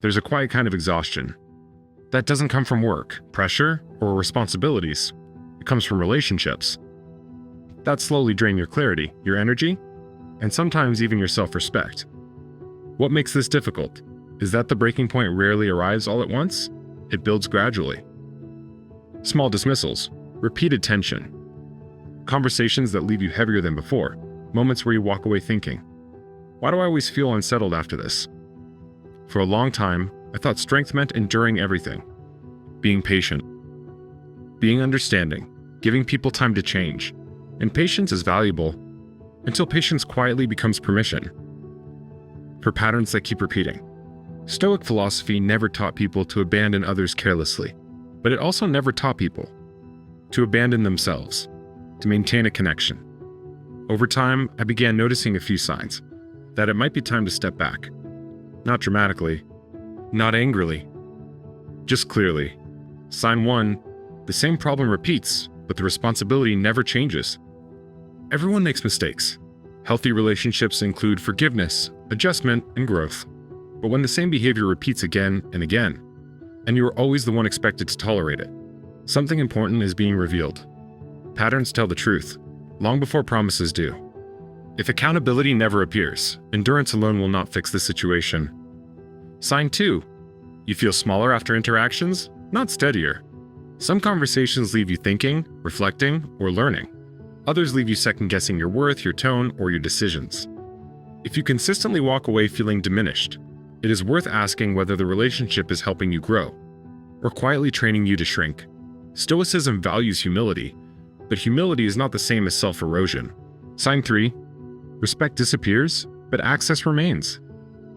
There's a quiet kind of exhaustion. That doesn't come from work, pressure, or responsibilities. It comes from relationships. That slowly drain your clarity, your energy, and sometimes even your self-respect. What makes this difficult is that the breaking point rarely arrives all at once. It builds gradually. Small dismissals, repeated tension, conversations that leave you heavier than before, moments where you walk away thinking, why do I always feel unsettled after this? For a long time, I thought strength meant enduring everything, being patient, being understanding, giving people time to change. And patience is valuable until patience quietly becomes permission for patterns that keep repeating. Stoic philosophy never taught people to abandon others carelessly, but it also never taught people to abandon themselves, to maintain a connection. Over time, I began noticing a few signs that it might be time to step back. Not dramatically, not angrily, just clearly. Sign 1, the same problem repeats, but the responsibility never changes. Everyone makes mistakes. Healthy relationships include forgiveness, adjustment, and growth. But when the same behavior repeats again and again, and you are always the one expected to tolerate it, something important is being revealed. Patterns tell the truth, long before promises do. If accountability never appears, endurance alone will not fix the situation. Sign 2, you feel smaller after interactions, not steadier. Some conversations leave you thinking, reflecting, or learning. Others leave you second-guessing your worth, your tone, or your decisions. If you consistently walk away feeling diminished, it is worth asking whether the relationship is helping you grow, or quietly training you to shrink. Stoicism values humility, but humility is not the same as self-erosion. Sign 3, respect disappears, but access remains.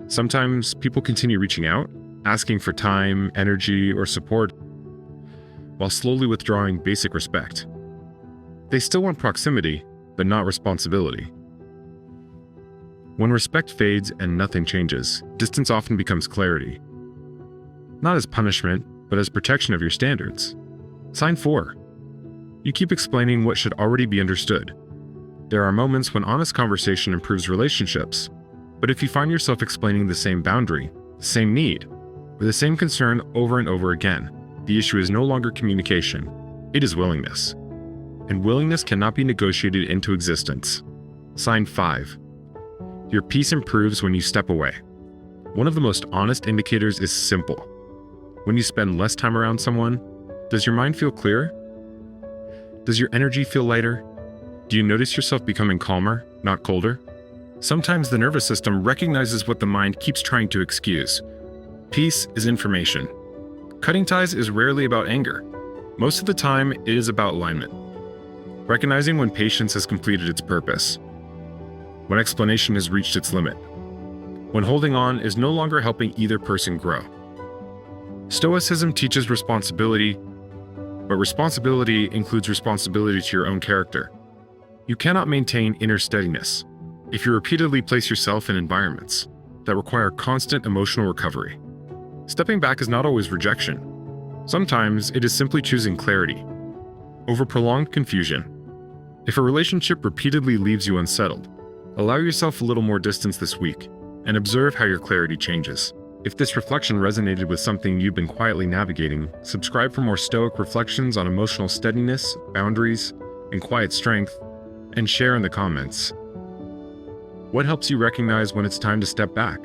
Sometimes people continue reaching out, asking for time, energy, or support, while slowly withdrawing basic respect. They still want proximity, but not responsibility. When respect fades and nothing changes, distance often becomes clarity. Not as punishment, but as protection of your standards. Sign 4, you keep explaining what should already be understood. There are moments when honest conversation improves relationships, but if you find yourself explaining the same boundary, the same need, or the same concern over and over again, the issue is no longer communication, it is willingness. And willingness cannot be negotiated into existence. Sign 5, your peace improves when you step away. One of the most honest indicators is simple. When you spend less time around someone, does your mind feel clearer? Does your energy feel lighter? Do you notice yourself becoming calmer, not colder? Sometimes the nervous system recognizes what the mind keeps trying to excuse. Peace is information. Cutting ties is rarely about anger. Most of the time, it is about alignment. Recognizing when patience has completed its purpose. When explanation has reached its limit. When holding on is no longer helping either person grow. Stoicism teaches responsibility, but responsibility includes responsibility to your own character. You cannot maintain inner steadiness if you repeatedly place yourself in environments that require constant emotional recovery. Stepping back is not always rejection. Sometimes it is simply choosing clarity over prolonged confusion. If a relationship repeatedly leaves you unsettled, allow yourself a little more distance this week and observe how your clarity changes. If this reflection resonated with something you've been quietly navigating, subscribe for more Stoic reflections on emotional steadiness, boundaries, and quiet strength, and share in the comments. What helps you recognize when it's time to step back?